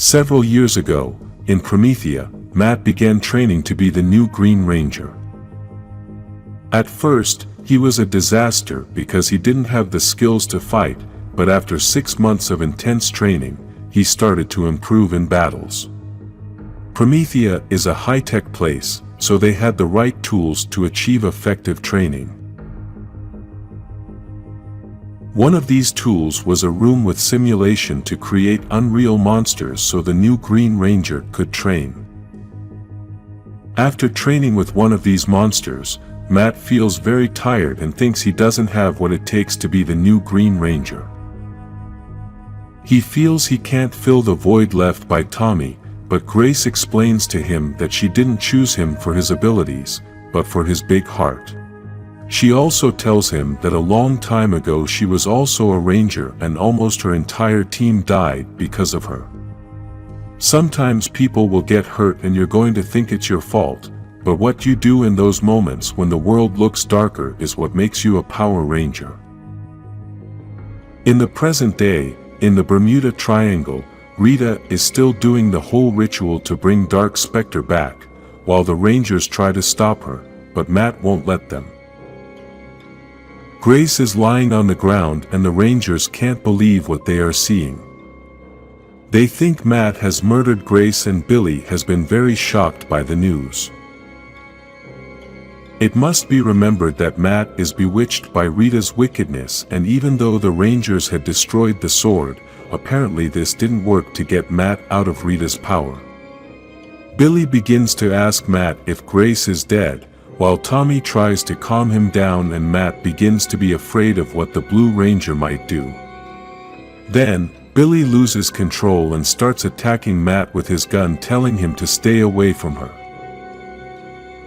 Several years ago, in Promethea, Matt began training to be the new Green Ranger. At first, he was a disaster because he didn't have the skills to fight, but after 6 months of intense training, he started to improve in battles. Promethea is a high-tech place, so they had the right tools to achieve effective training. One of these tools was a room with simulation to create unreal monsters so the new Green Ranger could train. After training with one of these monsters, Matt feels very tired and thinks he doesn't have what it takes to be the new Green Ranger. He feels he can't fill the void left by Tommy, but Grace explains to him that she didn't choose him for his abilities, but for his big heart. She also tells him that a long time ago she was also a ranger and almost her entire team died because of her. Sometimes people will get hurt and you're going to think it's your fault, but what you do in those moments when the world looks darker is what makes you a Power Ranger. In the present day, in the Bermuda Triangle, Rita is still doing the whole ritual to bring Dark Specter back, while the Rangers try to stop her, but Matt won't let them. Grace is lying on the ground and the Rangers can't believe what they are seeing. They think Matt has murdered Grace and Billy has been very shocked by the news. It must be remembered that Matt is bewitched by Rita's wickedness, and even though the Rangers had destroyed the sword, apparently this didn't work to get Matt out of Rita's power. Billy begins to ask Matt if Grace is dead, while Tommy tries to calm him down and Matt begins to be afraid of what the Blue Ranger might do. Then, Billy loses control and starts attacking Matt with his gun, telling him to stay away from her.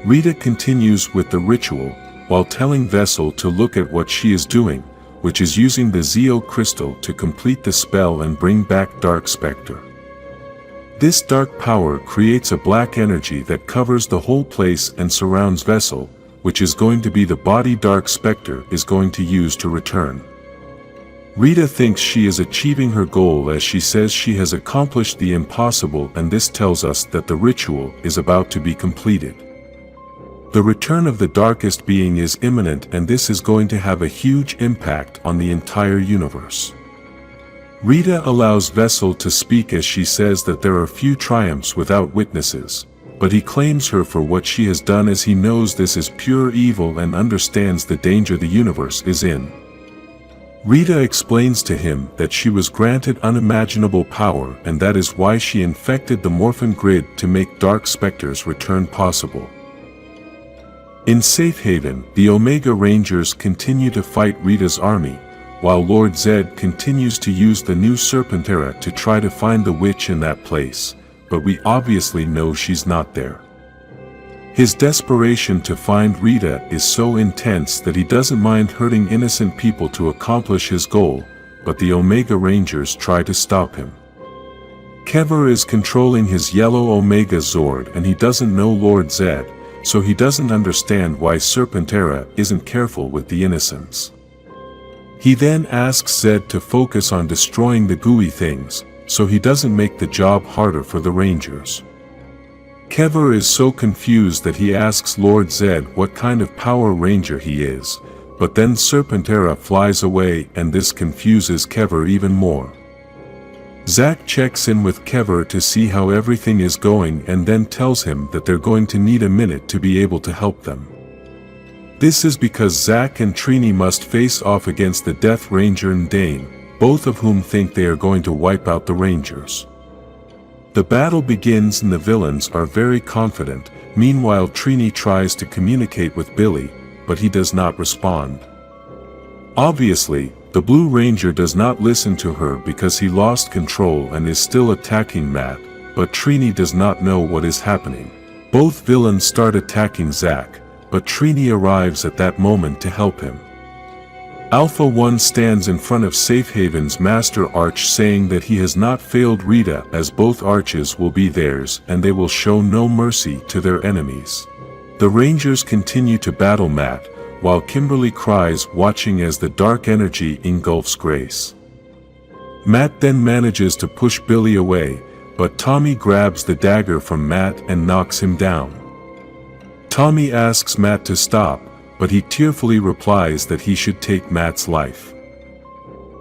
Rita continues with the ritual, while telling Vessel to look at what she is doing, which is using the Zeo crystal to complete the spell and bring back Dark Specter. This dark power creates a black energy that covers the whole place and surrounds Vessel, which is going to be the body Dark Specter is going to use to return. Rita thinks she is achieving her goal as she says she has accomplished the impossible, and this tells us that the ritual is about to be completed. The return of the darkest being is imminent, and this is going to have a huge impact on the entire universe. Rita allows Vessel to speak as she says that there are few triumphs without witnesses, but he claims her for what she has done as he knows this is pure evil and understands the danger the universe is in. Rita explains to him that she was granted unimaginable power and that is why she infected the Morphin grid to make Dark Specter's return possible. In Safe Haven, the Omega Rangers continue to fight Rita's army, while Lord Zed continues to use the new Serpentera to try to find the witch in that place, but we obviously know she's not there. His desperation to find Rita is so intense that he doesn't mind hurting innocent people to accomplish his goal, but the Omega Rangers try to stop him. Kever is controlling his yellow Omega Zord and he doesn't know Lord Zed, so he doesn't understand why Serpentera isn't careful with the innocents. He then asks Zed to focus on destroying the gooey things, so he doesn't make the job harder for the Rangers. Kever is so confused that he asks Lord Zed what kind of Power Ranger he is, but then Serpentera flies away and this confuses Kever even more. Zack checks in with Kever to see how everything is going and then tells him that they're going to need a minute to be able to help them. This is because Zack and Trini must face off against the Death Ranger and Dane, both of whom think they are going to wipe out the Rangers. The battle begins and the villains are very confident. Meanwhile, Trini tries to communicate with Billy, but he does not respond. Obviously, the Blue Ranger does not listen to her because he lost control and is still attacking Matt, but Trini does not know what is happening. Both villains start attacking Zack, but Trini arrives at that moment to help him. Alpha 1 stands in front of Safe Haven's Master Arch saying that he has not failed Rita as both arches will be theirs and they will show no mercy to their enemies. The Rangers continue to battle Matt, while Kimberly cries watching as the dark energy engulfs Grace. Matt then manages to push Billy away, but Tommy grabs the dagger from Matt and knocks him down. Tommy asks Matt to stop, but he tearfully replies that he should take Matt's life.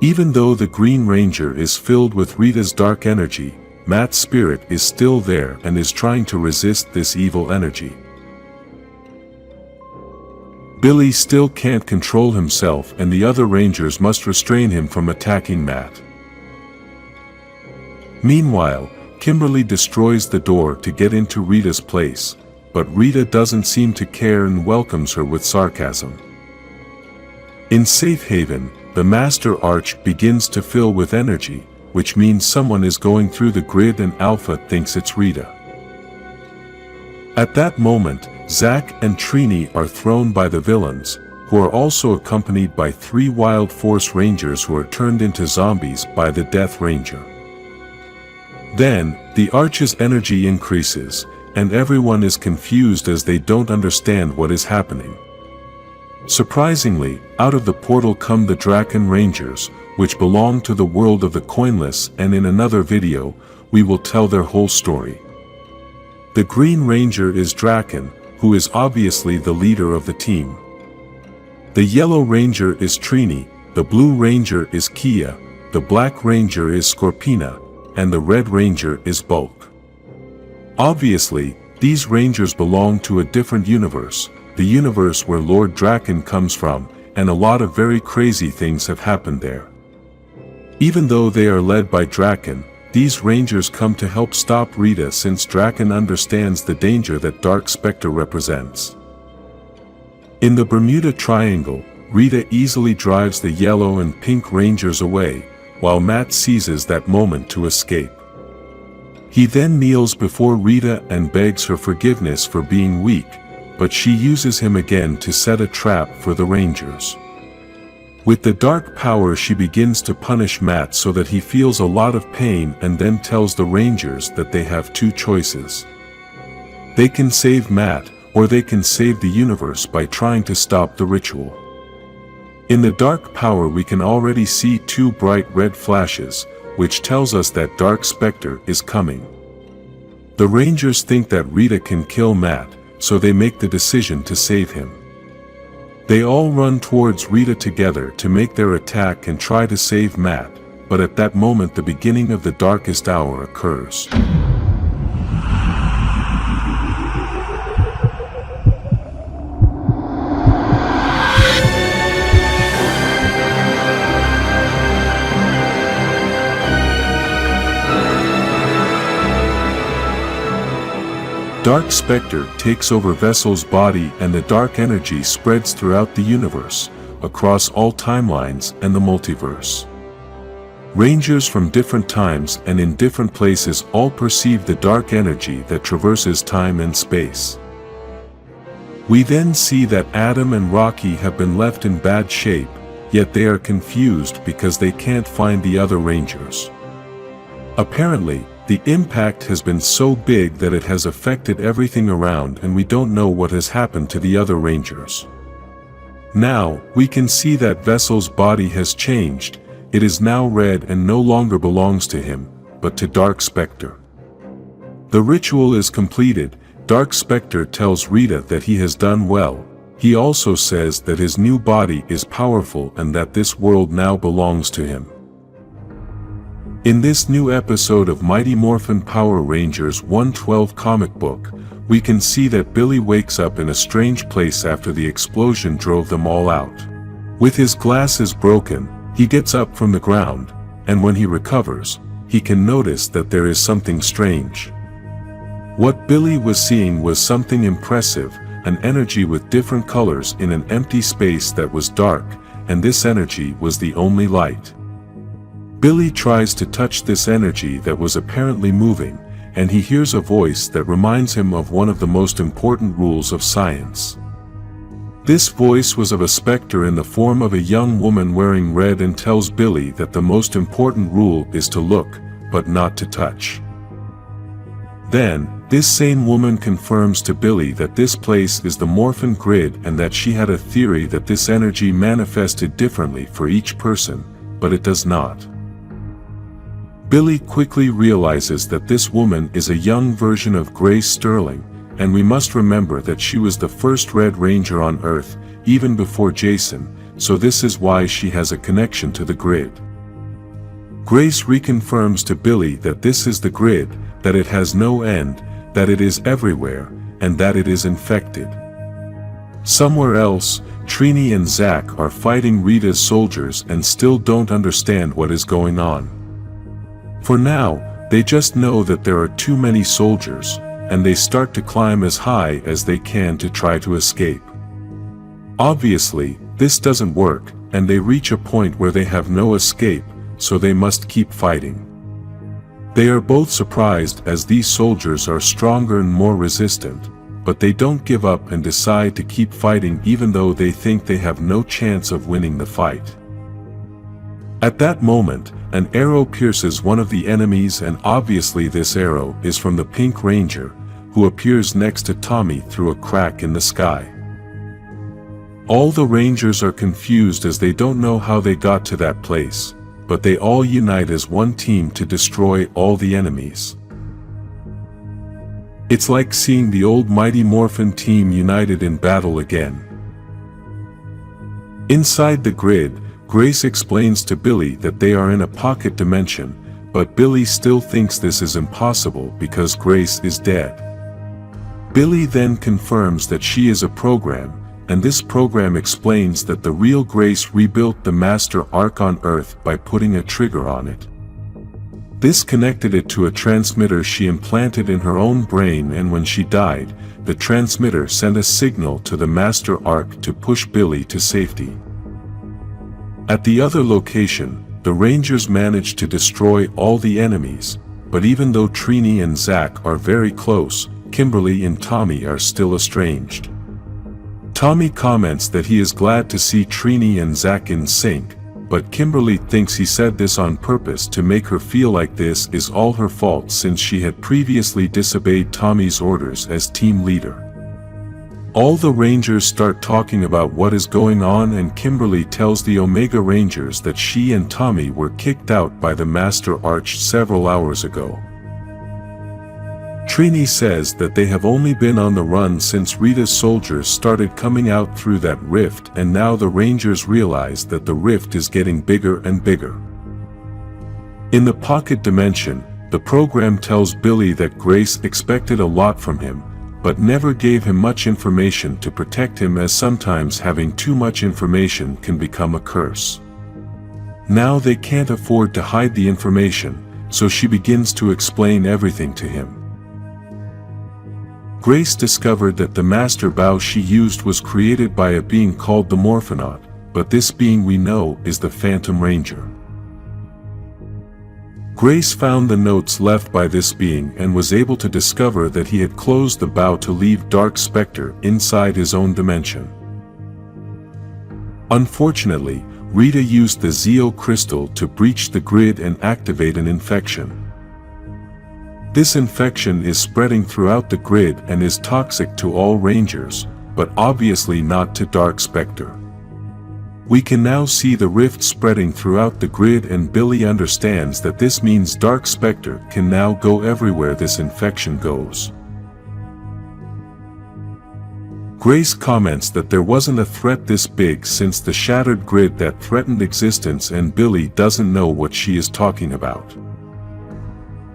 Even though the Green Ranger is filled with Rita's dark energy, Matt's spirit is still there and is trying to resist this evil energy. Billy still can't control himself and the other Rangers must restrain him from attacking Matt. Meanwhile, Kimberly destroys the door to get into Rita's place, but Rita doesn't seem to care and welcomes her with sarcasm. In Safe Haven, the Master Arch begins to fill with energy, which means someone is going through the grid and Alpha thinks it's Rita. At that moment, Zack and Trini are thrown by the villains, who are also accompanied by 3 Wild Force Rangers who are turned into zombies by the Death Ranger. Then, the Arch's energy increases, and everyone is confused as they don't understand what is happening. Surprisingly, out of the portal come the Draken Rangers, which belong to the world of the Coinless, and in another video, we will tell their whole story. The Green Ranger is Draken, who is obviously the leader of the team. The Yellow Ranger is Trini, the Blue Ranger is Kia, the Black Ranger is Scorpina, and the Red Ranger is Bulk. Obviously, these Rangers belong to a different universe, the universe where Lord Draken comes from, and a lot of very crazy things have happened there. Even though they are led by Draken, these Rangers come to help stop Rita since Draken understands the danger that Dark Specter represents. In the Bermuda Triangle, Rita easily drives the Yellow and Pink Rangers away, while Matt seizes that moment to escape. He then kneels before Rita and begs her forgiveness for being weak, but she uses him again to set a trap for the Rangers. With the dark power she begins to punish Matt so that he feels a lot of pain and then tells the Rangers that they have 2 choices. They can save Matt, or they can save the universe by trying to stop the ritual. In the dark power we can already see 2 bright red flashes, which tells us that Dark Specter is coming. The Rangers think that Rita can kill Matt, so they make the decision to save him. They all run towards Rita together to make their attack and try to save Matt, but at that moment the beginning of the darkest hour occurs. Dark Specter takes over Vessel's body and the dark energy spreads throughout the universe, across all timelines and the multiverse. Rangers from different times and in different places all perceive the dark energy that traverses time and space. We then see that Adam and Rocky have been left in bad shape, yet they are confused because they can't find the other Rangers. Apparently, the impact has been so big that it has affected everything around and we don't know what has happened to the other Rangers. Now, we can see that Vessel's body has changed, it is now red and no longer belongs to him, but to Dark Specter. The ritual is completed, Dark Specter tells Rita that he has done well, he also says that his new body is powerful and that this world now belongs to him. In this new episode of Mighty Morphin Power Rangers 112 comic book, we can see that Billy wakes up in a strange place after the explosion drove them all out. With his glasses broken, he gets up from the ground, and when he recovers, he can notice that there is something strange. What Billy was seeing was something impressive, an energy with different colors in an empty space that was dark, and this energy was the only light. Billy tries to touch this energy that was apparently moving, and he hears a voice that reminds him of one of the most important rules of science. This voice was of a specter in the form of a young woman wearing red and tells Billy that the most important rule is to look, but not to touch. Then, this same woman confirms to Billy that this place is the Morphin grid and that she had a theory that this energy manifested differently for each person, but it does not. Billy quickly realizes that this woman is a young version of Grace Sterling, and we must remember that she was the first Red Ranger on Earth, even before Jason, so this is why she has a connection to the grid. Grace reconfirms to Billy that this is the grid, that it has no end, that it is everywhere, and that it is infected. Somewhere else, Trini and Zack are fighting Rita's soldiers and still don't understand what is going on. For now, they just know that there are too many soldiers, and they start to climb as high as they can to try to escape. Obviously, this doesn't work, and they reach a point where they have no escape, so they must keep fighting. They are both surprised as these soldiers are stronger and more resistant, but they don't give up and decide to keep fighting even though they think they have no chance of winning the fight. At that moment, an arrow pierces one of the enemies, and obviously this arrow is from the Pink Ranger, who appears next to Tommy through a crack in the sky. All the Rangers are confused as they don't know how they got to that place, but they all unite as one team to destroy all the enemies. It's like seeing the old mighty Morphin team united in battle again. Inside the grid, Grace explains to Billy that they are in a pocket dimension, but Billy still thinks this is impossible because Grace is dead. Billy then confirms that she is a program, and this program explains that the real Grace rebuilt the Master Ark on Earth by putting a trigger on it. This connected it to a transmitter she implanted in her own brain, and when she died, the transmitter sent a signal to the Master Ark to push Billy to safety. At the other location, the Rangers managed to destroy all the enemies, but even though Trini and Zack are very close, Kimberly and Tommy are still estranged. Tommy comments that he is glad to see Trini and Zack in sync, but Kimberly thinks he said this on purpose to make her feel like this is all her fault since she had previously disobeyed Tommy's orders as team leader. All the Rangers start talking about what is going on, and Kimberly tells the Omega Rangers that she and Tommy were kicked out by the Master Arch several hours ago. Trini says that they have only been on the run since Rita's soldiers started coming out through that rift, and now the Rangers realize that the rift is getting bigger and bigger. In the pocket dimension, the program tells Billy that Grace expected a lot from him, but never gave him much information to protect him, as sometimes having too much information can become a curse. Now they can't afford to hide the information, so she begins to explain everything to him. Grace discovered that the master bow she used was created by a being called the Morphinaut, but this being we know is the Phantom Ranger. Grace found the notes left by this being and was able to discover that he had closed the bow to leave Dark Specter inside his own dimension. Unfortunately, Rita used the Zeo crystal to breach the grid and activate an infection. This infection is spreading throughout the grid and is toxic to all Rangers, but obviously not to Dark Specter. We can now see the rift spreading throughout the grid, and Billy understands that this means Dark Specter can now go everywhere this infection goes. Grace comments that there wasn't a threat this big since the shattered grid that threatened existence, and Billy doesn't know what she is talking about.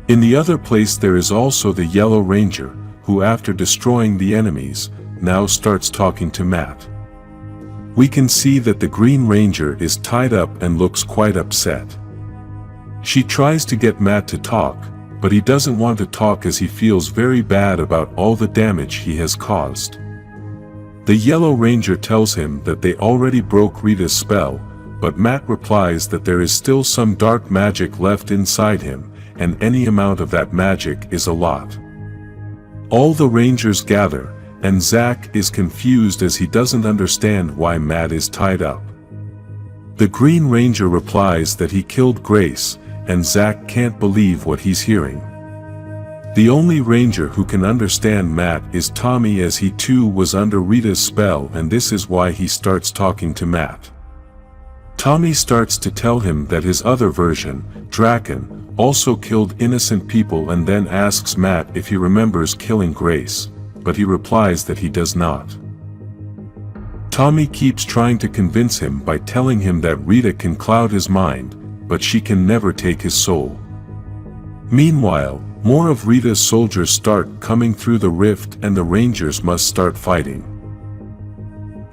In the other place there is also the Yellow Ranger, who after destroying the enemies, now starts talking to Matt. We can see that the Green Ranger is tied up and looks quite upset. She tries to get Matt to talk, but he doesn't want to talk as he feels very bad about all the damage he has caused. The Yellow Ranger tells him that they already broke Rita's spell, but Matt replies that there is still some dark magic left inside him, and any amount of that magic is a lot. All the Rangers gather, and Zack is confused as he doesn't understand why Matt is tied up. The Green Ranger replies that he killed Grace, and Zack can't believe what he's hearing. The only Ranger who can understand Matt is Tommy, as he too was under Rita's spell, and this is why he starts talking to Matt. Tommy starts to tell him that his other version, Draken, also killed innocent people and then asks Matt if he remembers killing Grace, but he replies that he does not. Tommy keeps trying to convince him by telling him that Rita can cloud his mind, but she can never take his soul. Meanwhile, more of Rita's soldiers start coming through the rift and the Rangers must start fighting.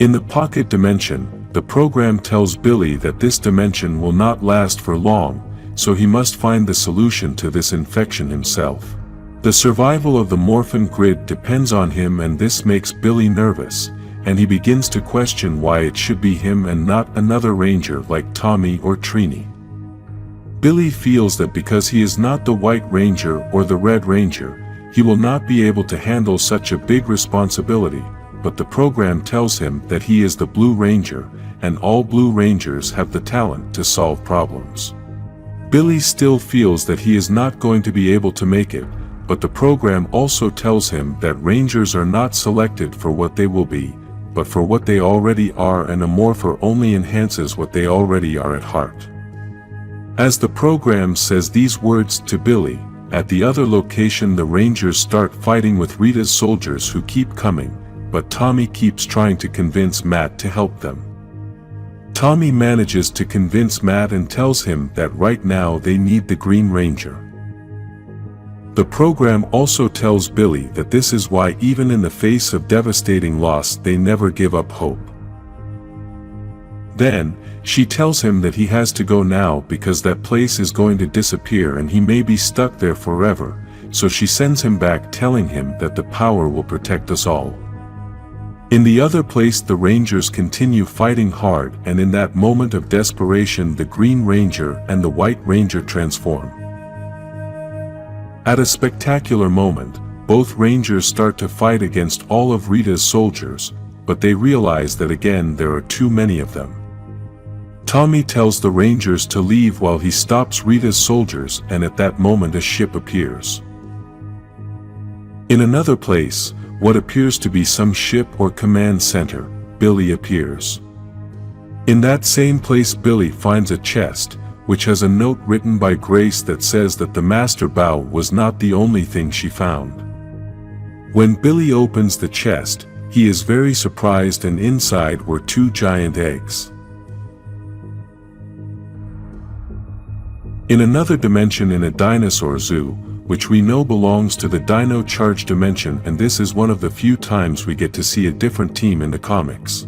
In the pocket dimension, the program tells Billy that this dimension will not last for long, so he must find the solution to this infection himself. The survival of the Morphin grid depends on him, and this makes Billy nervous, and he begins to question why it should be him and not another Ranger like Tommy or Trini. Billy feels that because he is not the White Ranger or the Red Ranger, he will not be able to handle such a big responsibility, but the program tells him that he is the Blue Ranger, and all Blue Rangers have the talent to solve problems. Billy still feels that he is not going to be able to make it, but the program also tells him that Rangers are not selected for what they will be, but for what they already are, and a morpher only enhances what they already are at heart. As the program says these words to Billy, at the other location the Rangers start fighting with Rita's soldiers who keep coming, but Tommy keeps trying to convince Matt to help them. Tommy manages to convince Matt and tells him that right now they need the Green Ranger. The program also tells Billy that this is why even in the face of devastating loss they never give up hope. Then, she tells him that he has to go now because that place is going to disappear and he may be stuck there forever, so she sends him back telling him that the power will protect us all. In the other place the Rangers continue fighting hard, and in that moment of desperation the Green Ranger and the White Ranger transform. At a spectacular moment, both Rangers start to fight against all of Rita's soldiers, but they realize that again there are too many of them. Tommy tells the Rangers to leave while he stops Rita's soldiers, and at that moment a ship appears. In another place, what appears to be some ship or command center, Billy appears. In that same place Billy finds a chest, which has a note written by Grace that says that the Master Bow was not the only thing she found. When Billy opens the chest, he is very surprised, and inside were 2 giant eggs. In another dimension, in a dinosaur zoo, which we know belongs to the Dino Charge dimension, and this is one of the few times we get to see a different team in the comics.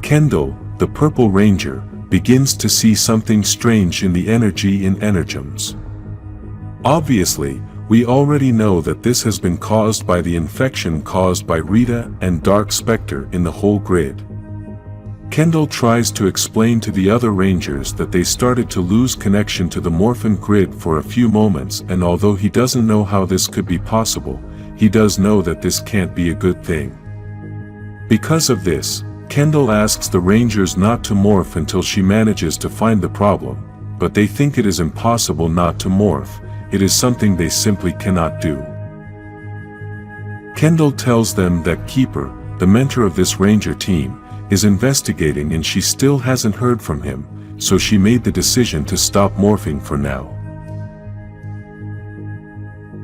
Kendall, the Purple Ranger, begins to see something strange in the energy in Energems. Obviously, we already know that this has been caused by the infection caused by Rita and Dark Specter in the whole grid. Kendall tries to explain to the other Rangers that they started to lose connection to the Morphin grid for a few moments, and although he doesn't know how this could be possible, he does know that this can't be a good thing. Because of this, Kendall asks the Rangers not to morph until she manages to find the problem, but they think it is impossible not to morph. It is something they simply cannot do. Kendall tells them that Keeper, the mentor of this Ranger team, is investigating and she still hasn't heard from him, so she made the decision to stop morphing for now.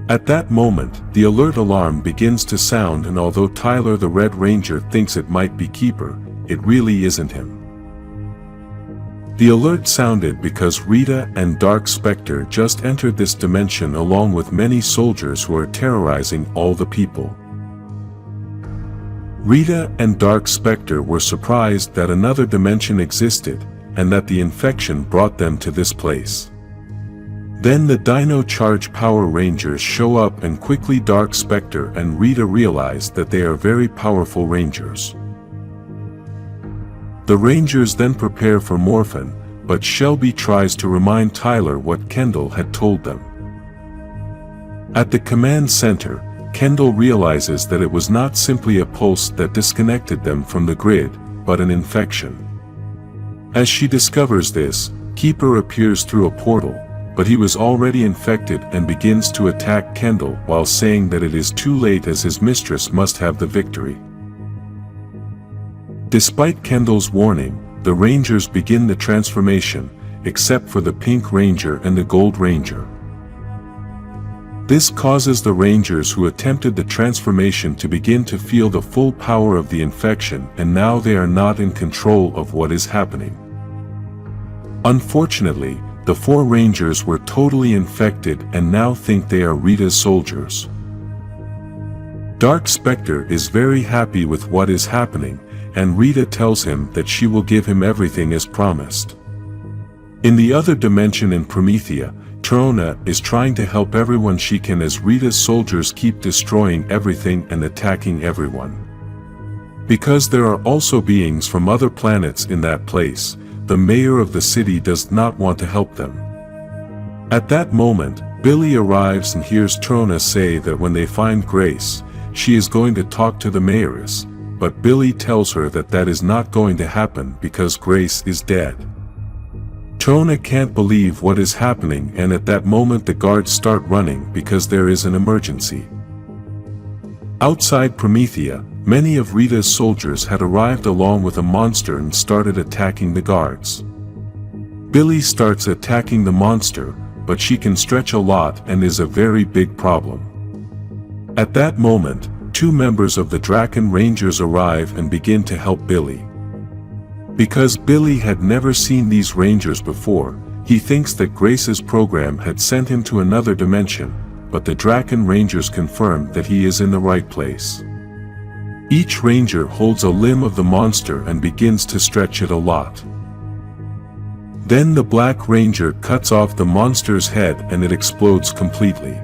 At that moment, the alert alarm begins to sound, and although Tyler the Red Ranger thinks it might be Keeper, it really isn't him. The alert sounded because Rita and Dark Specter just entered this dimension along with many soldiers who are terrorizing all the people. Rita and Dark Specter were surprised that another dimension existed, and that the infection brought them to this place. Then the Dino Charge Power Rangers show up, and quickly Dark Specter and Rita realize that they are very powerful Rangers. The Rangers then prepare for Morphin, but Shelby tries to remind Tyler what Kendall had told them. At the command center, Kendall realizes that it was not simply a pulse that disconnected them from the grid, but an infection. As she discovers this, Keeper appears through a portal, but he was already infected and begins to attack Kendall while saying that it is too late as his mistress must have the victory. Despite Kendall's warning, the Rangers begin the transformation, except for the Pink Ranger and the Gold Ranger. This causes the Rangers who attempted the transformation to begin to feel the full power of the infection, and now they are not in control of what is happening. Unfortunately, the 4 Rangers were totally infected and now think they are Rita's soldiers. Dark Specter is very happy with what is happening, and Rita tells him that she will give him everything as promised. In the other dimension in Promethea, Trona is trying to help everyone she can as Rita's soldiers keep destroying everything and attacking everyone. Because there are also beings from other planets in that place, the mayor of the city does not want to help them. At that moment, Billy arrives and hears Trona say that when they find Grace, she is going to talk to the mayoress, but Billy tells her that that is not going to happen because Grace is dead. Trona can't believe what is happening, and at that moment the guards start running because there is an emergency. Outside Promethea, many of Rita's soldiers had arrived along with a monster and started attacking the guards. Billy starts attacking the monster, but she can stretch a lot and is a very big problem. At that moment, 2 members of the Draken Rangers arrive and begin to help Billy. Because Billy had never seen these Rangers before, he thinks that Grace's program had sent him to another dimension, but the Draken Rangers confirm that he is in the right place. Each Ranger holds a limb of the monster and begins to stretch it a lot. Then the Black Ranger cuts off the monster's head and it explodes completely.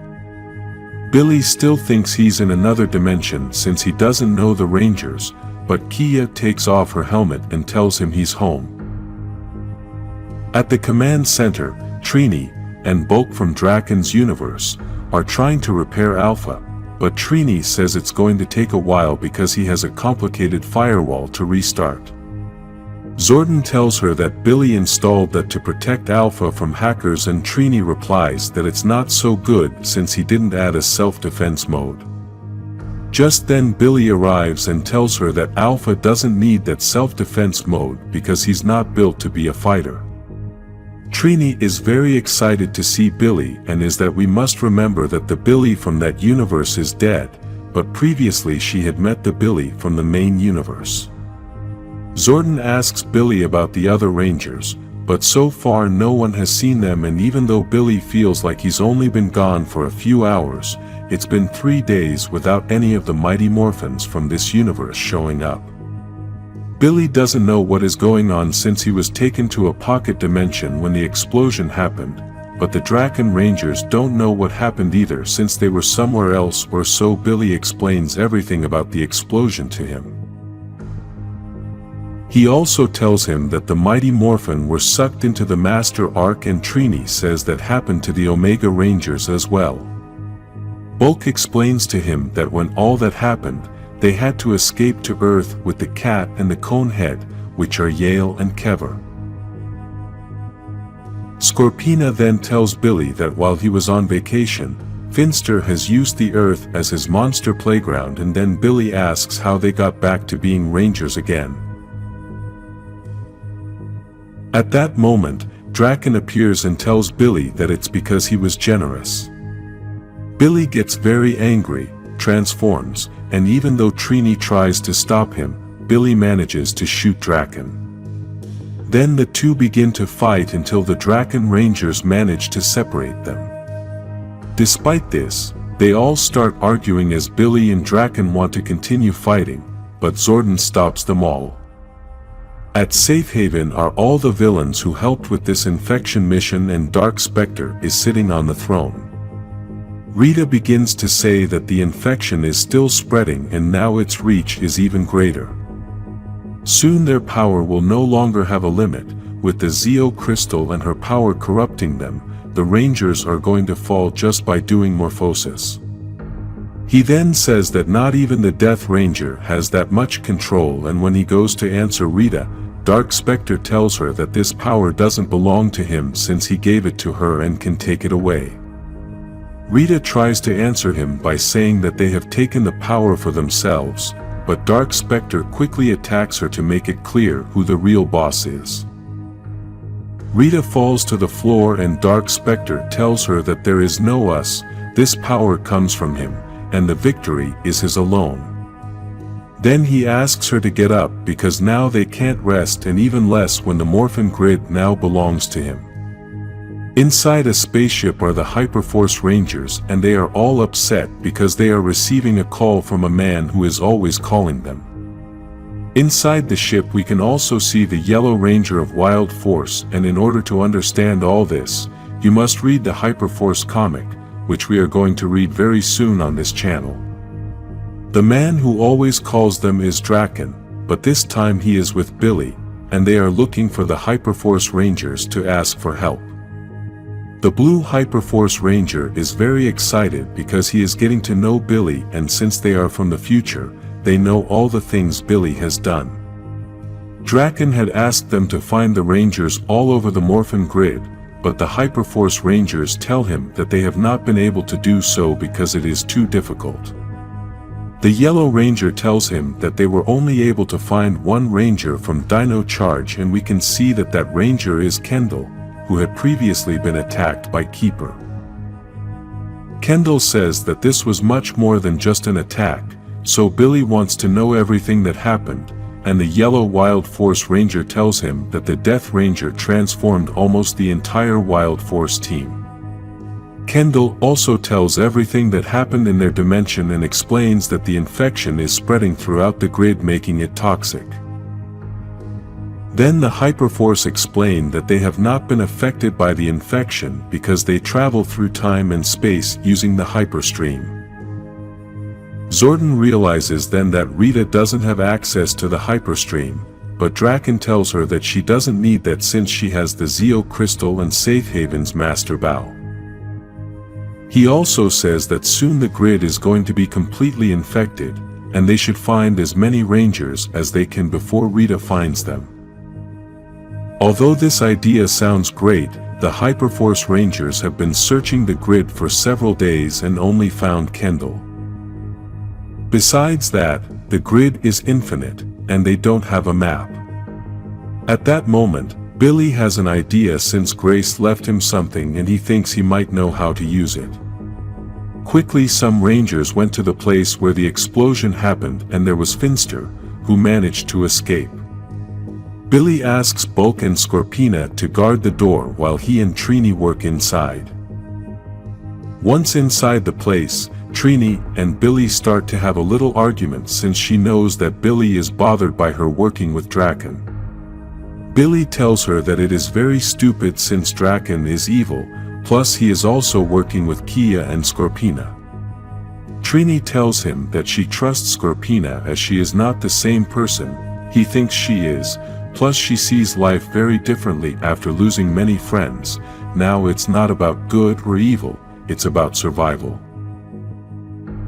Billy still thinks he's in another dimension since he doesn't know the Rangers, but Kia takes off her helmet and tells him he's home. At the command center, Trini and Bulk from Draken's universe are trying to repair Alpha, but Trini says it's going to take a while because he has a complicated firewall to restart. Zordon tells her that Billy installed that to protect Alpha from hackers, and Trini replies that it's not so good since he didn't add a self-defense mode. Just then Billy arrives and tells her that Alpha doesn't need that self-defense mode because he's not built to be a fighter. Trini is very excited to see Billy and is that we must remember that the Billy from that universe is dead, but previously she had met the Billy from the main universe. Zordon asks Billy about the other Rangers, but so far no one has seen them, and even though Billy feels like he's only been gone for a few hours, it's been 3 days without any of the mighty Morphins from this universe showing up. Billy doesn't know what is going on since he was taken to a pocket dimension when the explosion happened, but the Draken Rangers don't know what happened either since they were somewhere else, or so Billy explains everything about the explosion to him. He also tells him that the mighty Morphin were sucked into the Master Ark, and Trini says that happened to the Omega Rangers as well. Bulk explains to him that when all that happened, they had to escape to Earth with the cat and the Conehead, which are Yale and Kever. Scorpina then tells Billy that while he was on vacation, Finster has used the Earth as his monster playground, and then Billy asks how they got back to being Rangers again. At that moment, Draken appears and tells Billy that it's because he was generous. Billy gets very angry, transforms, and even though Trini tries to stop him, Billy manages to shoot Draken. Then the two begin to fight until the Draken Rangers manage to separate them. Despite this, they all start arguing as Billy and Draken want to continue fighting, but Zordon stops them all. At Safe Haven are all the villains who helped with this infection mission, and Dark Specter is sitting on the throne. Rita begins to say that the infection is still spreading and now its reach is even greater. Soon their power will no longer have a limit, with the Zeo crystal and her power corrupting them. The Rangers are going to fall just by doing morphosis. He then says that not even the Death Ranger has that much control, and when he goes to answer Rita, Dark Specter tells her that this power doesn't belong to him since he gave it to her and can take it away. Rita tries to answer him by saying that they have taken the power for themselves, but Dark Specter quickly attacks her to make it clear who the real boss is. Rita falls to the floor and Dark Specter tells her that there is no us, this power comes from him, and the victory is his alone. Then he asks her to get up because now they can't rest, and even less when the Morphin grid now belongs to him. Inside a spaceship are the Hyperforce Rangers, and they are all upset because they are receiving a call from a man who is always calling them. Inside the ship we can also see the Yellow Ranger of Wild Force, and in order to understand all this, you must read the Hyperforce comic, which we are going to read very soon on this channel. The man who always calls them is Draken, but this time he is with Billy, and they are looking for the Hyperforce Rangers to ask for help. The blue Hyperforce Ranger is very excited because he is getting to know Billy, and since they are from the future, they know all the things Billy has done. Draken had asked them to find the Rangers all over the Morphin grid, but the Hyperforce Rangers tell him that they have not been able to do so because it is too difficult. The Yellow Ranger tells him that they were only able to find one Ranger from Dino Charge, and we can see that that Ranger is Kendall, who had previously been attacked by Keeper. Kendall says that this was much more than just an attack, so Billy wants to know everything that happened, and the Yellow Wild Force Ranger tells him that the Death Ranger transformed almost the entire Wild Force team. Kendall also tells everything that happened in their dimension and explains that the infection is spreading throughout the grid, making it toxic. Then the Hyperforce explain that they have not been affected by the infection because they travel through time and space using the hyperstream. Zordon realizes then that Rita doesn't have access to the hyperstream, but Draken tells her that she doesn't need that since she has the Zeo Crystal and Safe Haven's Master Bow. He also says that soon the grid is going to be completely infected, and they should find as many Rangers as they can before Rita finds them. Although this idea sounds great, the Hyperforce Rangers have been searching the grid for several days and only found Kendall. Besides that, the grid is infinite, and they don't have a map. At that moment, Billy has an idea since Grace left him something and he thinks he might know how to use it. Quickly some Rangers went to the place where the explosion happened, and there was Finster, who managed to escape. Billy asks Bulk and Scorpina to guard the door while he and Trini work inside. Once inside the place, Trini and Billy start to have a little argument since she knows that Billy is bothered by her working with Draken. Billy tells her that it is very stupid since Draken is evil, plus he is also working with Kia and Scorpina. Trini tells him that she trusts Scorpina as she is not the same person he thinks she is, plus she sees life very differently after losing many friends. Now it's not about good or evil, it's about survival.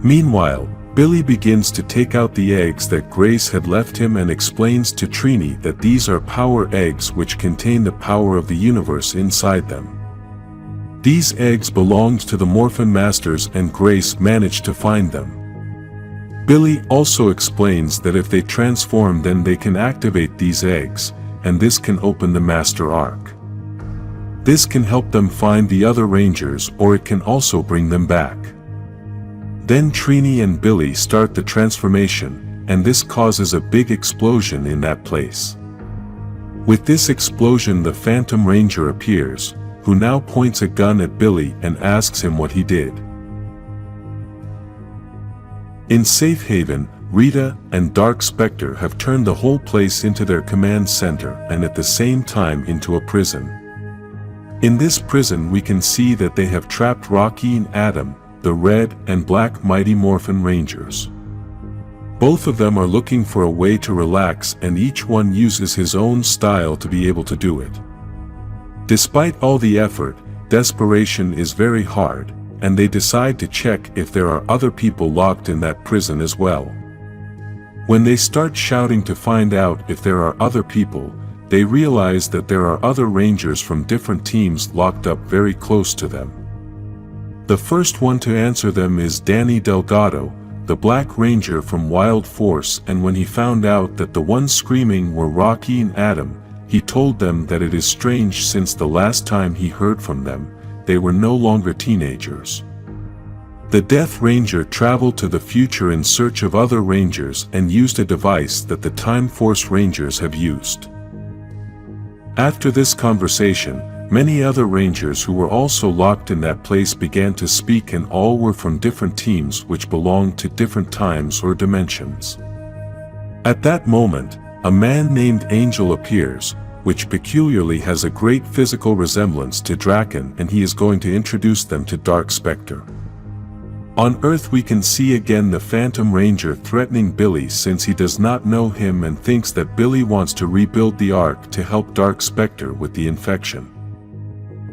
Meanwhile, Billy begins to take out the eggs that Grace had left him and explains to Trini that these are power eggs which contain the power of the universe inside them. These eggs belonged to the Morphin Masters and Grace managed to find them. Billy also explains that if they transform then they can activate these eggs, and this can open the Master Arc. This can help them find the other Rangers, or it can also bring them back. Then Trini and Billy start the transformation, and this causes a big explosion in that place. With this explosion the Phantom Ranger appears, who now points a gun at Billy and asks him what he did. In Safe Haven, Rita and Dark Specter have turned the whole place into their command center and at the same time into a prison. In this prison we can see that they have trapped Rocky and Adam, the Red and Black Mighty Morphin Rangers. Both of them are looking for a way to relax, and each one uses his own style to be able to do it. Despite all the effort, desperation is very hard, and they decide to check if there are other people locked in that prison as well. When they start shouting to find out if there are other people, they realize that there are other Rangers from different teams locked up very close to them. The first one to answer them is Danny Delgado, the Black Ranger from Wild Force, and when he found out that the ones screaming were Rocky and Adam, he told them that it is strange since the last time he heard from them, they were no longer teenagers. The Death Ranger traveled to the future in search of other Rangers and used a device that the Time Force Rangers have used. After this conversation, many other Rangers who were also locked in that place began to speak, and all were from different teams which belonged to different times or dimensions. At that moment, a man named Angel appears, which peculiarly has a great physical resemblance to Draken, and he is going to introduce them to Dark Specter. On Earth we can see again the Phantom Ranger threatening Billy since he does not know him and thinks that Billy wants to rebuild the Ark to help Dark Specter with the infection.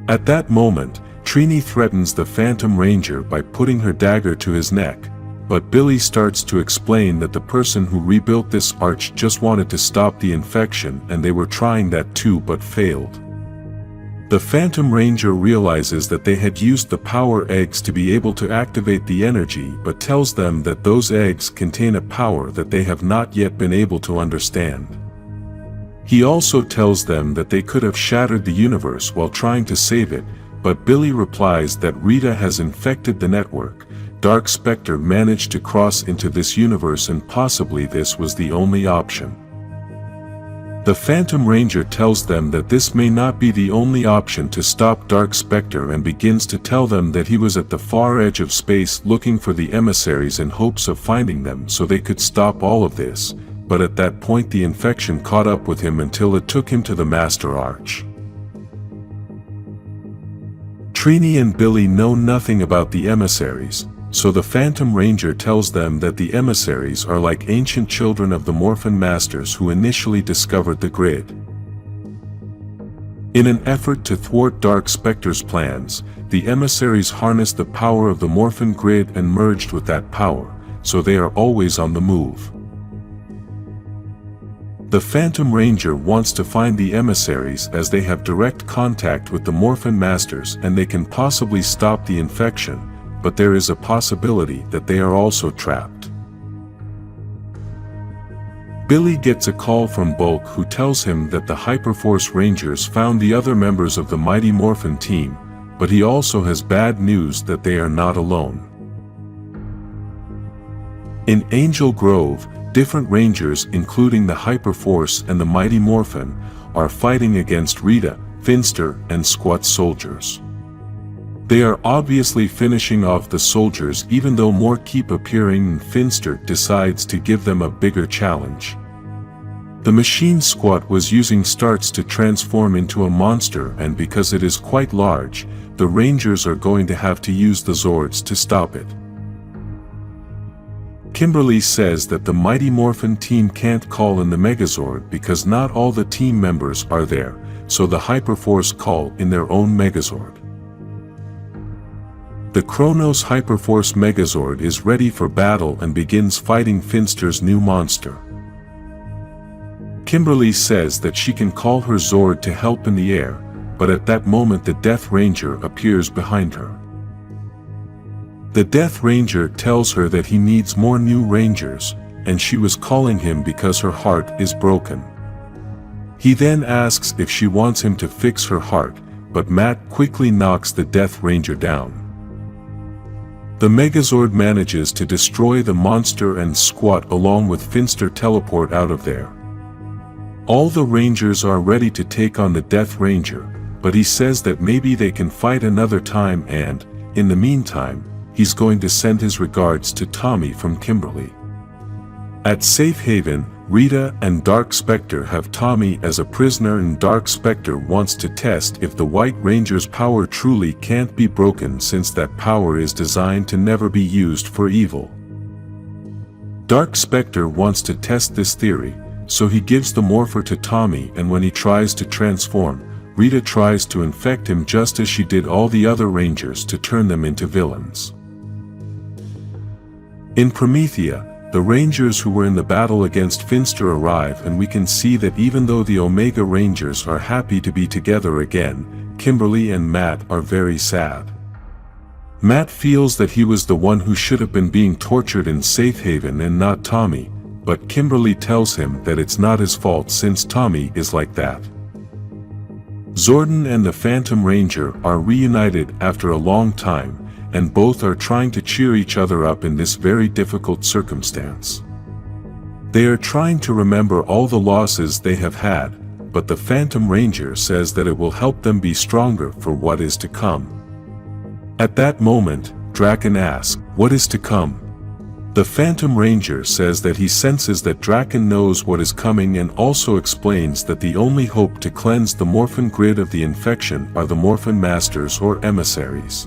At that moment, Trini threatens the Phantom Ranger by putting her dagger to his neck, but Billy starts to explain that the person who rebuilt this arch just wanted to stop the infection and they were trying that too but failed. The Phantom Ranger realizes that they had used the power eggs to be able to activate the energy, but tells them that those eggs contain a power that they have not yet been able to understand. He also tells them that they could have shattered the universe while trying to save it, but Billy replies that Rita has infected the network. Dark Specter managed to cross into this universe and possibly this was the only option. The Phantom Ranger tells them that this may not be the only option to stop Dark Specter and begins to tell them that he was at the far edge of space looking for the emissaries in hopes of finding them so they could stop all of this, but at that point the infection caught up with him until it took him to the Master Arch. Trini and Billy know nothing about the emissaries, so the Phantom Ranger tells them that the emissaries are like ancient children of the Morphin masters who initially discovered the grid. In an effort to thwart Dark Specter's plans, the emissaries harnessed the power of the Morphin grid and merged with that power, so they are always on the move. The Phantom Ranger wants to find the emissaries as they have direct contact with the Morphin masters and they can possibly stop the infection, but there is a possibility that they are also trapped. Billy gets a call from Bulk who tells him that the Hyperforce Rangers found the other members of the Mighty Morphin team, but he also has bad news that they are not alone. In Angel Grove, different Rangers including the Hyperforce and the Mighty Morphin are fighting against Rita, Finster, and Squat soldiers. They are obviously finishing off the soldiers even though more keep appearing and Finster decides to give them a bigger challenge. The machine Squat was using starts to transform into a monster, and because it is quite large, the Rangers are going to have to use the Zords to stop it. Kimberly says that the Mighty Morphin team can't call in the Megazord because not all the team members are there, so the Hyperforce call in their own Megazord. The Kronos Hyperforce Megazord is ready for battle and begins fighting Finster's new monster. Kimberly says that she can call her Zord to help in the air, but at that moment the Death Ranger appears behind her. The Death Ranger tells her that he needs more new Rangers, and she was calling him because her heart is broken. He then asks if she wants him to fix her heart, but Matt quickly knocks the Death Ranger down. The Megazord manages to destroy the monster and Squat along with Finster teleport out of there. All the Rangers are ready to take on the Death Ranger, but he says that maybe they can fight another time and, in the meantime, he's going to send his regards to Tommy from Kimberly. At Safe Haven, Rita and Dark Specter have Tommy as a prisoner, and Dark Specter wants to test if the White Ranger's power truly can't be broken since that power is designed to never be used for evil. Dark Specter wants to test this theory, so he gives the morpher to Tommy, and when he tries to transform, Rita tries to infect him just as she did all the other Rangers to turn them into villains. In Promethea, the Rangers who were in the battle against Finster arrive, and we can see that even though the Omega Rangers are happy to be together again, Kimberly and Matt are very sad. Matt feels that he was the one who should have been being tortured in Safe Haven and not Tommy, but Kimberly tells him that it's not his fault since Tommy is like that. Zordon and the Phantom Ranger are reunited after a long time, and both are trying to cheer each other up in this very difficult circumstance. They are trying to remember all the losses they have had, but the Phantom Ranger says that it will help them be stronger for what is to come. At that moment, Draken asks, "What is to come?" The Phantom Ranger says that he senses that Draken knows what is coming and also explains that the only hope to cleanse the Morphin grid of the infection are the Morphin Masters or emissaries.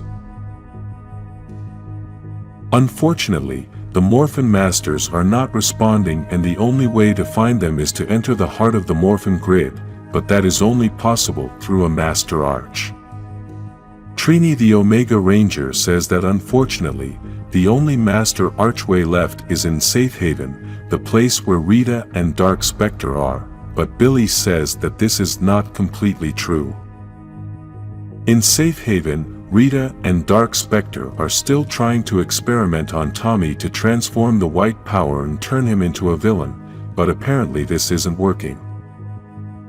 Unfortunately, the Morphin Masters are not responding, and the only way to find them is to enter the heart of the Morphin grid, but that is only possible through a Master Arch. Trini the Omega Ranger says that unfortunately, the only Master Archway left is in Safe Haven, the place where Rita and Dark Specter are, but Billy says that this is not completely true. In Safe Haven, Rita and Dark Specter are still trying to experiment on Tommy to transform the white power and turn him into a villain, but apparently this isn't working.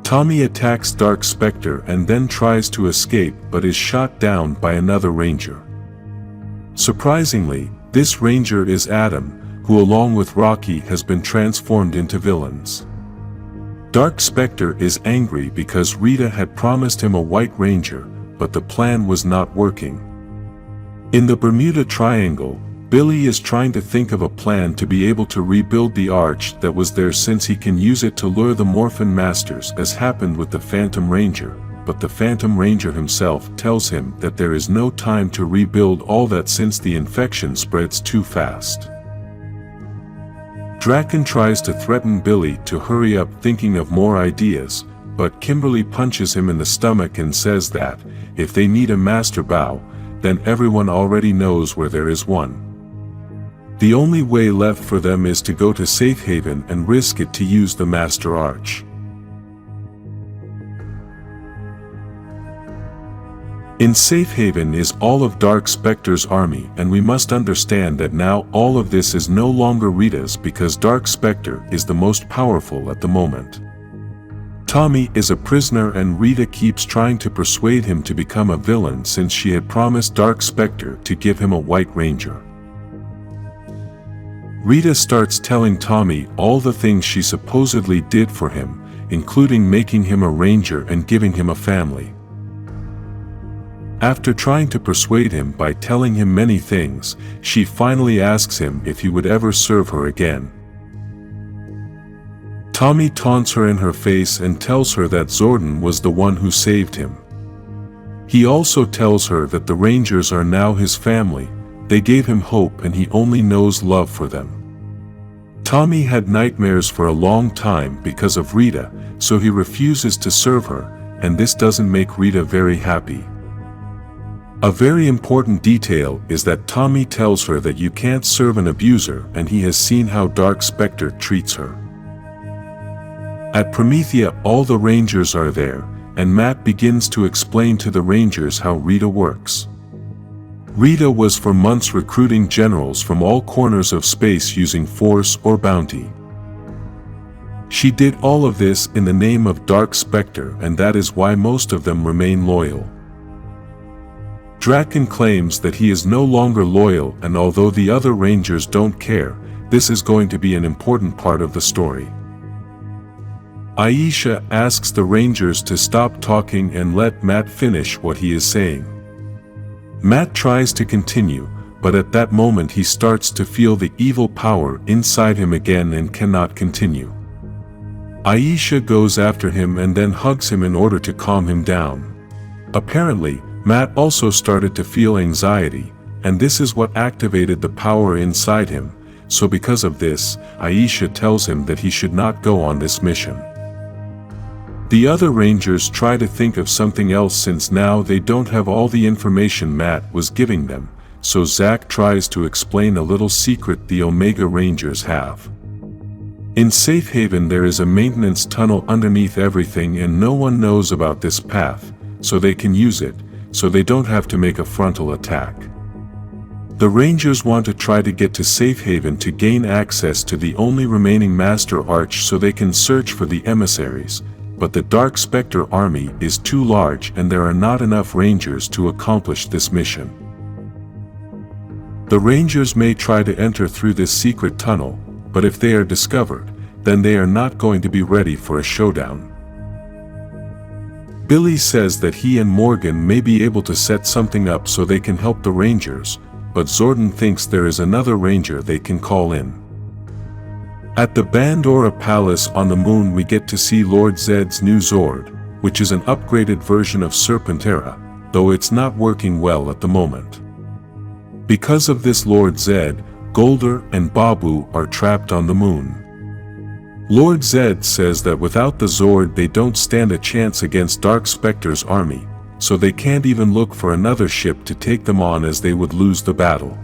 Tommy attacks Dark Specter and then tries to escape but is shot down by another Ranger. Surprisingly, this Ranger is Adam, who along with Rocky has been transformed into villains. Dark Specter is angry because Rita had promised him a White Ranger, but the plan was not working. In the Bermuda Triangle, Billy is trying to think of a plan to be able to rebuild the arch that was there since he can use it to lure the Morphin Masters as happened with the Phantom Ranger, but the Phantom Ranger himself tells him that there is no time to rebuild all that since the infection spreads too fast. Draken tries to threaten Billy to hurry up thinking of more ideas, but Kimberly punches him in the stomach and says that, if they need a Master Bow, then everyone already knows where there is one. The only way left for them is to go to Safe Haven and risk it to use the Master Arch. In Safe Haven is all of Dark Specter's army, and we must understand that now all of this is no longer Rita's because Dark Specter is the most powerful at the moment. Tommy is a prisoner and Rita keeps trying to persuade him to become a villain since she had promised Dark Specter to give him a White Ranger. Rita starts telling Tommy all the things she supposedly did for him, including making him a ranger and giving him a family. After trying to persuade him by telling him many things, she finally asks him if he would ever serve her again. Tommy taunts her in her face and tells her that Zordon was the one who saved him. He also tells her that the Rangers are now his family, they gave him hope and he only knows love for them. Tommy had nightmares for a long time because of Rita, so he refuses to serve her, and this doesn't make Rita very happy. A very important detail is that Tommy tells her that you can't serve an abuser and he has seen how Dark Specter treats her. At Promethea all the Rangers are there, and Matt begins to explain to the Rangers how Rita works. Rita was for months recruiting generals from all corners of space using force or bounty. She did all of this in the name of Dark Specter, and that is why most of them remain loyal. Draken claims that he is no longer loyal, and although the other Rangers don't care, this is going to be an important part of the story. Aisha asks the Rangers to stop talking and let Matt finish what he is saying. Matt tries to continue, but at that moment he starts to feel the evil power inside him again and cannot continue. Aisha goes after him and then hugs him in order to calm him down. Apparently, Matt also started to feel anxiety, and this is what activated the power inside him, so because of this, Aisha tells him that he should not go on this mission. The other Rangers try to think of something else since now they don't have all the information Matt was giving them, so Zack tries to explain a little secret the Omega Rangers have. In Safe Haven there is a maintenance tunnel underneath everything and no one knows about this path, so they can use it, so they don't have to make a frontal attack. The Rangers want to try to get to Safe Haven to gain access to the only remaining Master Arch so they can search for the emissaries, but the Dark Specter army is too large and there are not enough Rangers to accomplish this mission. The Rangers may try to enter through this secret tunnel, but if they are discovered, then they are not going to be ready for a showdown. Billy says that he and Morgan may be able to set something up so they can help the Rangers, but Zordon thinks there is another Ranger they can call in. At the Bandora Palace on the moon we get to see Lord Zed's new Zord, which is an upgraded version of Serpentera, though it's not working well at the moment. Because of this, Lord Zed, Golder and Babu are trapped on the moon. Lord Zed says that without the Zord they don't stand a chance against Dark Specter's army, so they can't even look for another ship to take them on as they would lose the battle.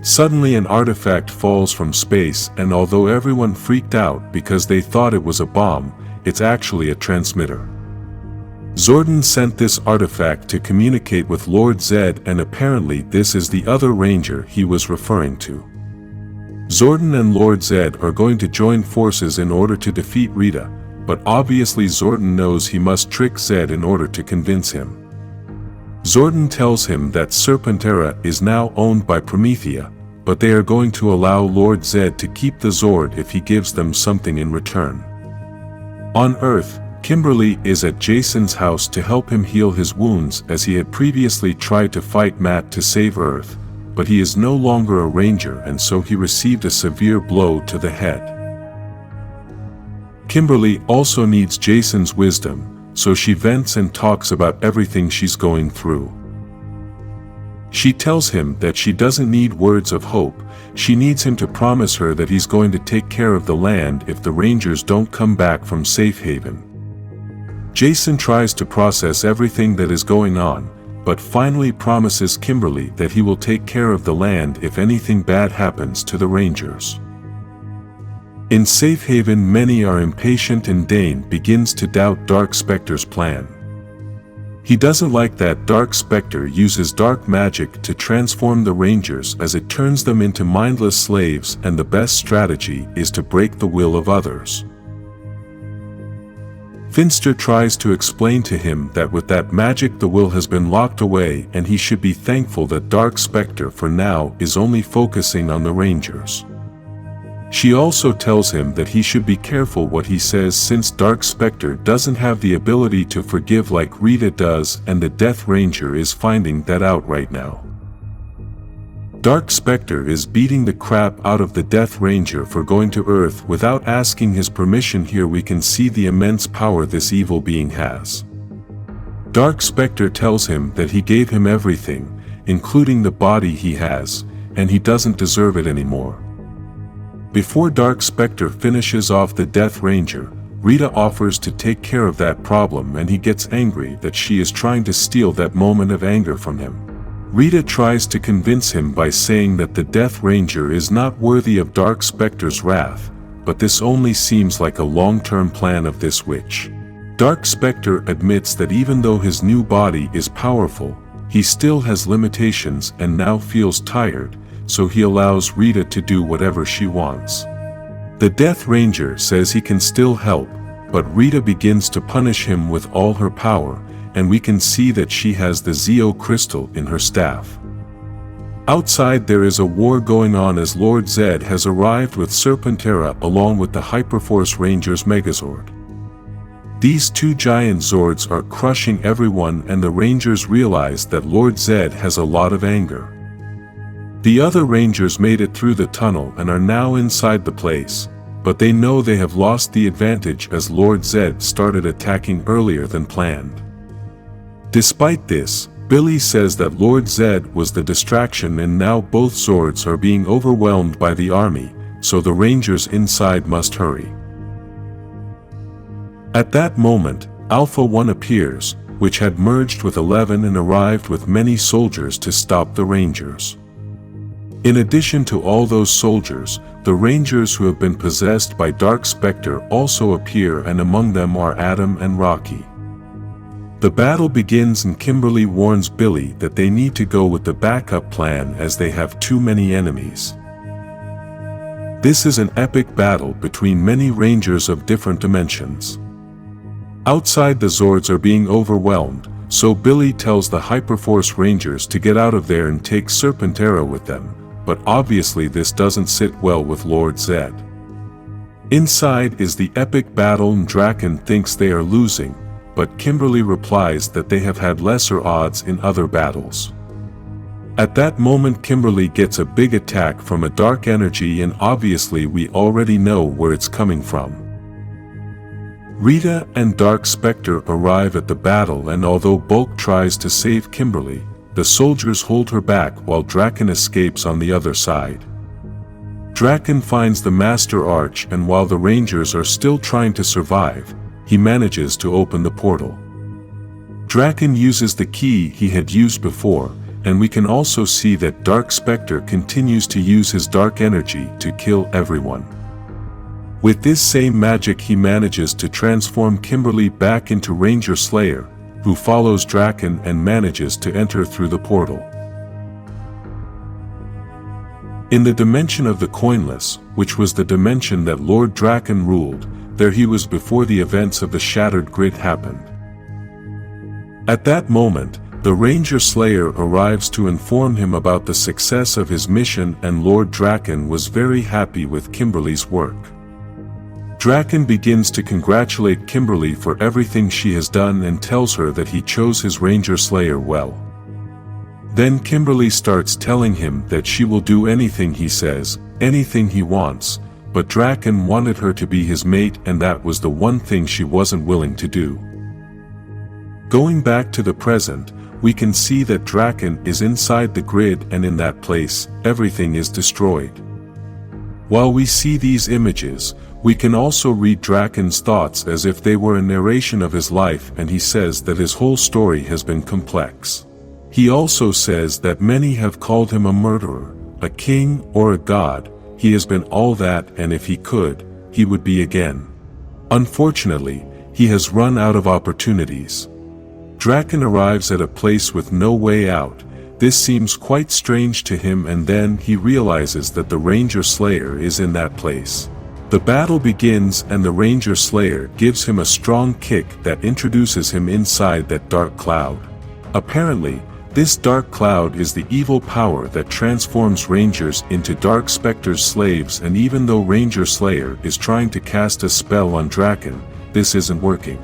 Suddenly an artifact falls from space, and although everyone freaked out because they thought it was a bomb, it's actually a transmitter. Zordon sent this artifact to communicate with Lord Zed, and apparently this is the other Ranger he was referring to. Zordon and Lord Zed are going to join forces in order to defeat Rita, but obviously Zordon knows he must trick Zed in order to convince him. Zordon tells him that Serpentera is now owned by Promethea, but they are going to allow Lord Zed to keep the Zord if he gives them something in return. On Earth, Kimberly is at Jason's house to help him heal his wounds, as he had previously tried to fight Matt to save Earth, but he is no longer a Ranger and so he received a severe blow to the head. Kimberly also needs Jason's wisdom, so she vents and talks about everything she's going through. She tells him that she doesn't need words of hope, she needs him to promise her that he's going to take care of the land if the Rangers don't come back from safe haven. Jason tries to process everything that is going on, but finally promises Kimberly that he will take care of the land if anything bad happens to the Rangers. In safe haven many are impatient and Dane begins to doubt Dark Specter's plan. He doesn't like that Dark Specter uses dark magic to transform the Rangers as it turns them into mindless slaves, and the best strategy is to break the will of others. Finster tries to explain to him that with that magic the will has been locked away and he should be thankful that Dark Specter for now is only focusing on the Rangers. She also tells him that he should be careful what he says since Dark Specter doesn't have the ability to forgive like Rita does, and the Death Ranger is finding that out right now. Dark Specter is beating the crap out of the Death Ranger for going to Earth without asking his permission. Here we can see the immense power this evil being has. Dark Specter tells him that he gave him everything, including the body he has, and he doesn't deserve it anymore. Before Dark Specter finishes off the Death Ranger, Rita offers to take care of that problem and he gets angry that she is trying to steal that moment of anger from him. Rita tries to convince him by saying that the Death Ranger is not worthy of Dark Specter's wrath, but this only seems like a long-term plan of this witch. Dark Specter admits that even though his new body is powerful, he still has limitations and now feels tired, so he allows Rita to do whatever she wants. The Death Ranger says he can still help, but Rita begins to punish him with all her power, and we can see that she has the Zeo crystal in her staff. Outside there is a war going on as Lord Zed has arrived with Serpentera along with the Hyperforce Rangers Megazord. These two giant Zords are crushing everyone, and the Rangers realize that Lord Zed has a lot of anger. The other Rangers made it through the tunnel and are now inside the place, but they know they have lost the advantage as Lord Zed started attacking earlier than planned. Despite this, Billy says that Lord Zed was the distraction and now both Zords are being overwhelmed by the army, so the Rangers inside must hurry. At that moment, Alpha 1 appears, which had merged with 11 and arrived with many soldiers to stop the Rangers. In addition to all those soldiers, the Rangers who have been possessed by Dark Specter also appear, and among them are Adam and Rocky. The battle begins and Kimberly warns Billy that they need to go with the backup plan as they have too many enemies. This is an epic battle between many Rangers of different dimensions. Outside, the Zords are being overwhelmed, so Billy tells the Hyperforce Rangers to get out of there and take Serpentera with them, but obviously this doesn't sit well with Lord Zed. Inside is the epic battle and Draken thinks they are losing, but Kimberly replies that they have had lesser odds in other battles. At that moment, Kimberly gets a big attack from a dark energy, and obviously we already know where it's coming from. Rita and Dark Specter arrive at the battle, and although Bulk tries to save Kimberly, the soldiers hold her back while Draken escapes on the other side. Draken finds the Master Arch, and while the Rangers are still trying to survive, he manages to open the portal. Draken uses the key he had used before, and we can also see that Dark Specter continues to use his dark energy to kill everyone. With this same magic, he manages to transform Kimberly back into Ranger Slayer, who follows Draken and manages to enter through the portal. In the dimension of the Coinless, which was the dimension that Lord Draken ruled, there he was before the events of the Shattered Grid happened. At that moment, the Ranger Slayer arrives to inform him about the success of his mission, and Lord Draken was very happy with Kimberly's work. Draken begins to congratulate Kimberly for everything she has done and tells her that he chose his Ranger Slayer well. Then Kimberly starts telling him that she will do anything he says, anything he wants, but Draken wanted her to be his mate, and that was the one thing she wasn't willing to do. Going back to the present, we can see that Draken is inside the grid, and in that place, everything is destroyed. While we see these images, we can also read Draken's thoughts as if they were a narration of his life, and he says that his whole story has been complex. He also says that many have called him a murderer, a king, or a god. He has been all that, and if he could, he would be again. Unfortunately, he has run out of opportunities. Draken arrives at a place with no way out. This seems quite strange to him, and then he realizes that the Ranger Slayer is in that place. The battle begins, and the Ranger Slayer gives him a strong kick that introduces him inside that dark cloud. Apparently, this dark cloud is the evil power that transforms Rangers into Dark Specter's slaves, and even though Ranger Slayer is trying to cast a spell on Draken, this isn't working.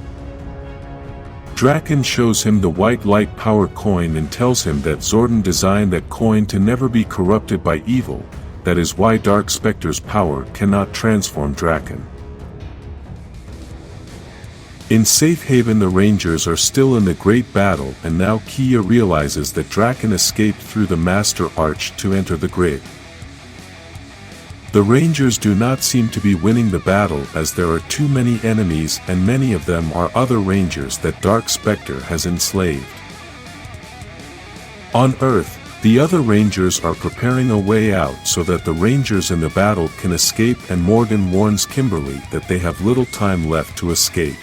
Draken shows him the white light power coin and tells him that Zordon designed that coin to never be corrupted by evil. That is why Dark Specter's power cannot transform Draken. In Safe Haven, the Rangers are still in the great battle, and now Kia realizes that Draken escaped through the Master Arch to enter the grid. The Rangers do not seem to be winning the battle, as there are too many enemies, and many of them are other Rangers that Dark Specter has enslaved. On Earth, the other Rangers are preparing a way out so that the Rangers in the battle can escape, and Morgan warns Kimberly that they have little time left to escape.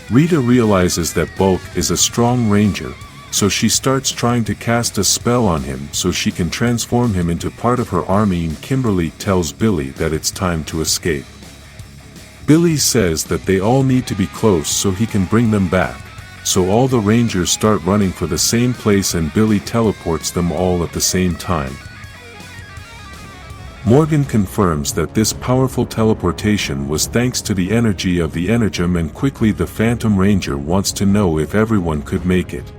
Rita realizes that Bulk is a strong Ranger, so she starts trying to cast a spell on him so she can transform him into part of her army, and Kimberly tells Billy that it's time to escape. Billy says that they all need to be close so he can bring them back, so all the Rangers start running for the same place, and Billy teleports them all at the same time. Morgan confirms that this powerful teleportation was thanks to the energy of the Energem, and quickly the Phantom Ranger wants to know if everyone could make it.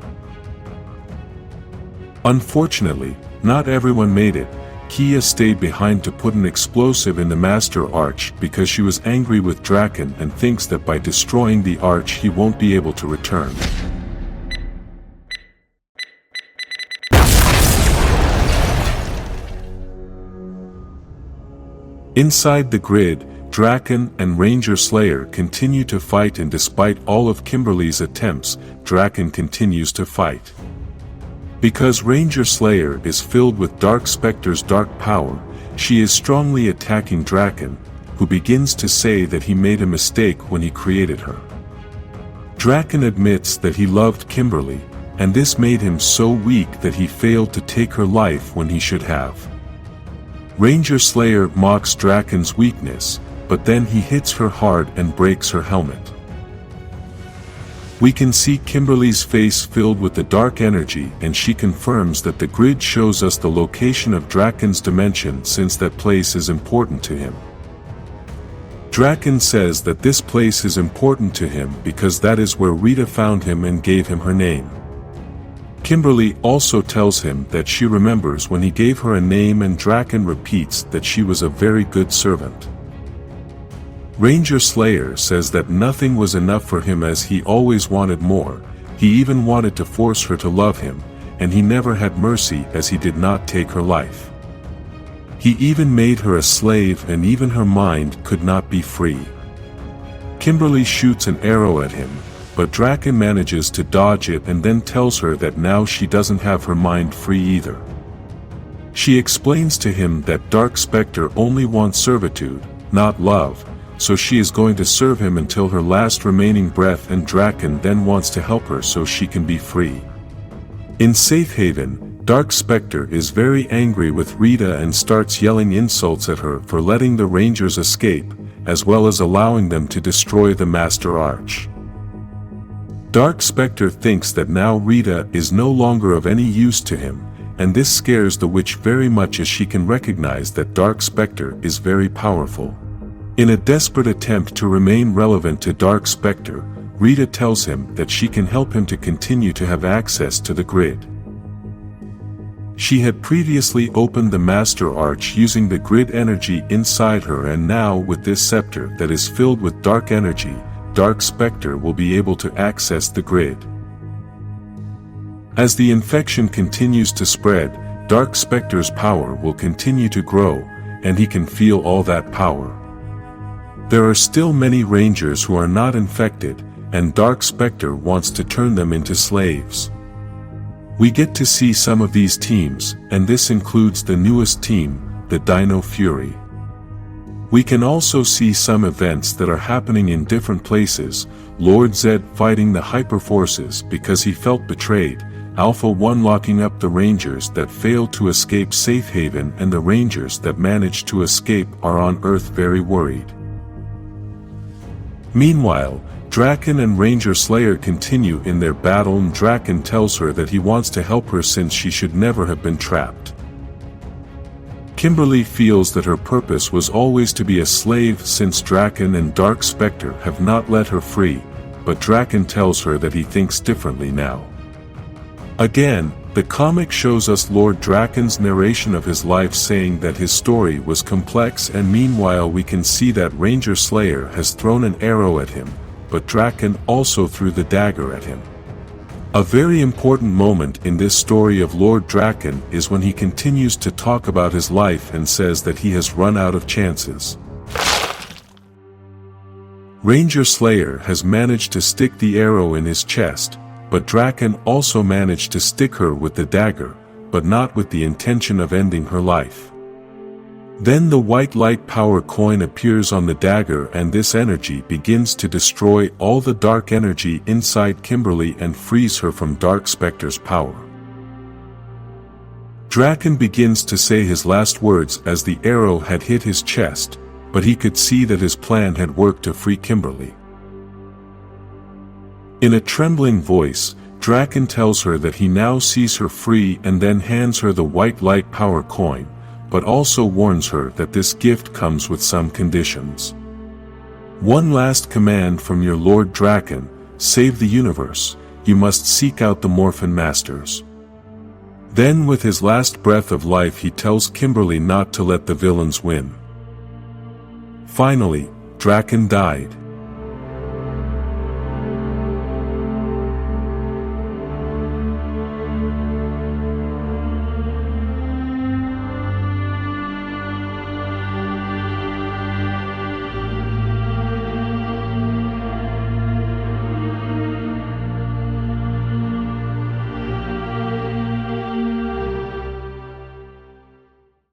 Unfortunately, not everyone made it. Kia stayed behind to put an explosive in the Master Arch because she was angry with Draken and thinks that by destroying the arch he won't be able to return. Inside the grid, Draken and Ranger Slayer continue to fight, and despite all of Kimberly's attempts, Draken continues to fight. Because Ranger Slayer is filled with Dark Specter's dark power, she is strongly attacking Draken, who begins to say that he made a mistake when he created her. Draken admits that he loved Kimberly, and this made him so weak that he failed to take her life when he should have. Ranger Slayer mocks Draken's weakness, but then he hits her hard and breaks her helmet. We can see Kimberly's face filled with the dark energy, and she confirms that the grid shows us the location of Draken's dimension since that place is important to him. Draken says that this place is important to him because that is where Rita found him and gave him her name. Kimberly also tells him that she remembers when he gave her a name, and Draken repeats that she was a very good servant. Ranger Slayer says that nothing was enough for him as he always wanted more, he even wanted to force her to love him, and he never had mercy as he did not take her life. He even made her a slave, and even her mind could not be free. Kimberly shoots an arrow at him, but Draken manages to dodge it and then tells her that now she doesn't have her mind free either. She explains to him that Dark Specter only wants servitude, not love, so she is going to serve him until her last remaining breath, and Draken then wants to help her so she can be free. In Safe Haven, Dark Specter is very angry with Rita and starts yelling insults at her for letting the Rangers escape, as well as allowing them to destroy the Master Arch. Dark Specter thinks that now Rita is no longer of any use to him, and this scares the witch very much as she can recognize that Dark Specter is very powerful. In a desperate attempt to remain relevant to Dark Specter, Rita tells him that she can help him to continue to have access to the grid. She had previously opened the Master Arch using the grid energy inside her, and now with this scepter that is filled with dark energy, Dark Specter will be able to access the grid. As the infection continues to spread, Dark Specter's power will continue to grow, and he can feel all that power. There are still many Rangers who are not infected, and Dark Specter wants to turn them into slaves. We get to see some of these teams, and this includes the newest team, the Dino Fury. We can also see some events that are happening in different places, Lord Zed fighting the Hyper Forces because he felt betrayed, Alpha 1 locking up the Rangers that failed to escape Safe Haven, and the Rangers that managed to escape are on Earth very worried. Meanwhile, Draken and Ranger Slayer continue in their battle, and Draken tells her that he wants to help her since she should never have been trapped. Kimberly feels that her purpose was always to be a slave since Draken and Dark Specter have not let her free, but Draken tells her that he thinks differently now. Again, the comic shows us Lord Draken's narration of his life, saying that his story was complex, and meanwhile we can see that Ranger Slayer has thrown an arrow at him, but Draken also threw the dagger at him. A very important moment in this story of Lord Draken is when he continues to talk about his life and says that he has run out of chances. Ranger Slayer has managed to stick the arrow in his chest, but Draken also managed to stick her with the dagger, but not with the intention of ending her life. Then the white light power coin appears on the dagger, and this energy begins to destroy all the dark energy inside Kimberly and frees her from Dark Specter's power. Draken begins to say his last words as the arrow had hit his chest, but he could see that his plan had worked to free Kimberly. In a trembling voice, Draken tells her that he now sees her free and then hands her the white light power coin, but also warns her that this gift comes with some conditions. One last command from your Lord Draken: save the universe, you must seek out the Morphin Masters. Then with his last breath of life he tells Kimberly not to let the villains win. Finally, Draken died.